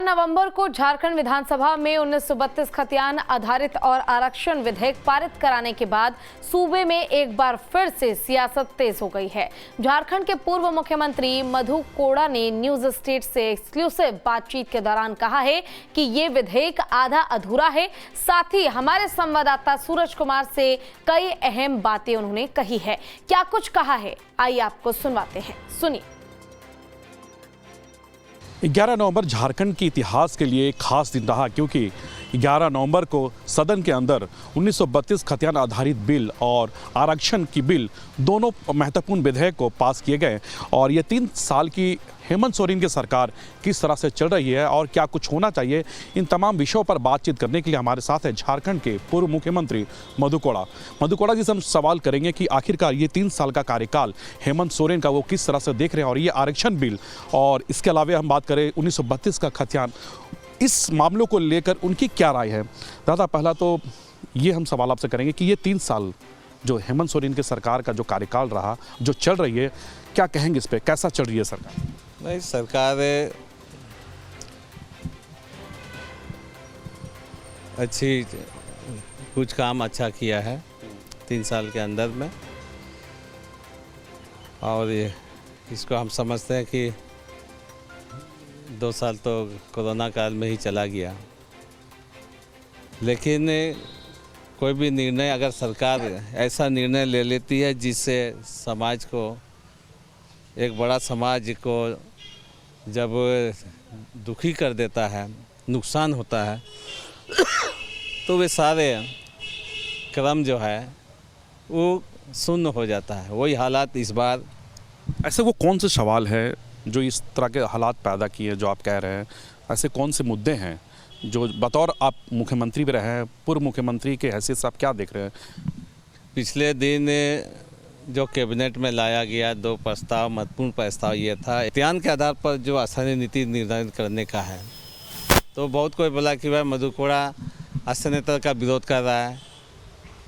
नवंबर को झारखंड विधानसभा में 1932 खतियान आधारित और आरक्षण विधेयक पारित कराने के बाद सूबे में एक बार फिर से सियासत तेज हो गई है। झारखंड के पूर्व मुख्यमंत्री मधु कोड़ा ने न्यूज स्टेट से एक्सक्लूसिव बातचीत के दौरान कहा है कि ये विधेयक आधा अधूरा है। साथ ही हमारे संवाददाता सूरज कुमार से कई अहम बातें उन्होंने कही है। क्या कुछ कहा है, आइए आपको सुनवाते हैं, सुनिए। 11 नवंबर झारखंड के इतिहास के लिए एक खास दिन रहा, क्योंकि 11 नवंबर को सदन के अंदर 1932 खतियान आधारित बिल और आरक्षण की बिल दोनों महत्वपूर्ण विधेयक को पास किए गए। और ये 3 साल की हेमंत सोरेन की सरकार किस तरह से चल रही है और क्या कुछ होना चाहिए, इन तमाम विषयों पर बातचीत करने के लिए हमारे साथ है झारखंड के पूर्व मुख्यमंत्री मधु कोड़ा जी से हम सवाल करेंगे कि आखिरकार ये 3 साल का कार्यकाल हेमंत सोरेन का वो किस तरह से देख रहे हैं, और ये आरक्षण बिल और इसके अलावा हम बात करें 1932 का खतियान, इस मामलों को लेकर उनकी क्या राय है। दादा, पहला तो ये हम सवाल आपसे करेंगे कि ये 3 साल जो हेमंत सोरेन की सरकार का जो कार्यकाल रहा, जो चल रही है, क्या कहेंगे इस पे, कैसा चल रही है सरकार? नहीं, सरकार अच्छी, कुछ काम अच्छा किया है 3 साल के अंदर में, और ये इसको हम समझते हैं कि 2 साल तो कोरोना काल में ही चला गया, लेकिन कोई भी निर्णय अगर सरकार ऐसा निर्णय ले लेती है जिससे समाज को, एक बड़ा समाज को जब दुखी कर देता है, नुकसान होता है, तो वे सारे क्रम जो है वो शून्य हो जाता है। वही हालात इस बार। ऐसे वो कौन से सवाल है जो इस तरह के हालात पैदा किए, जो आप कह रहे हैं? ऐसे कौन से मुद्दे हैं जो बतौर आप मुख्यमंत्री भी रहे हैं, पूर्व मुख्यमंत्री के हैसियत से आप क्या देख रहे हैं? पिछले दिन जो कैबिनेट में लाया गया 2 प्रस्ताव, महत्वपूर्ण प्रस्ताव ये था, खतियान के आधार पर जो आसानी नीति निर्धारित करने का है। तो बहुत कोई बोला कि भाई मधु कोड़ा आसनेतर का विरोध कर रहा है,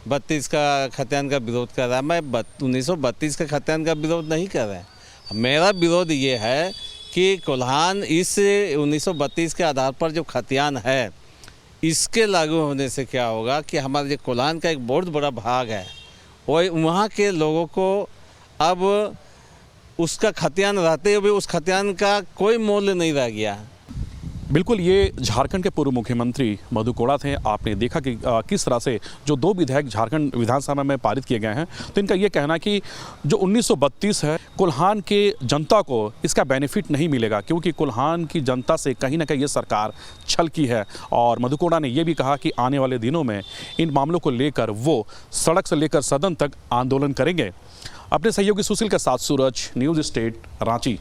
32 का खतियान का विरोध कर रहा है। मैं 1932 का खतियान का विरोध नहीं कर रहा है। मेरा विरोध ये है कि कोल्हान इस 1932 के आधार पर जो खतियान है, इसके लागू होने से क्या होगा कि हमारे जो कोल्हान का एक बहुत बड़ा भाग है, वो वहाँ के लोगों को अब उसका खतियान रहते हुए उस खतियान का कोई मूल्य नहीं रह गया। बिल्कुल, ये झारखंड के पूर्व मुख्यमंत्री मधु कोड़ा थे। आपने देखा कि किस तरह से जो 2 विधेयक झारखंड विधानसभा में पारित किए गए हैं, तो इनका ये कहना कि जो 1932 है, कोल्हान के जनता को इसका बेनिफिट नहीं मिलेगा, क्योंकि कोल्हान की जनता से कहीं ना कहीं ये सरकार छल की है। और मधु कोड़ा ने यह भी कहा कि आने वाले दिनों में इन मामलों को लेकर वो सड़क से लेकर सदन तक आंदोलन करेंगे। अपने सहयोगी सुशील के साथ सूरज, न्यूज़ स्टेट, रांची।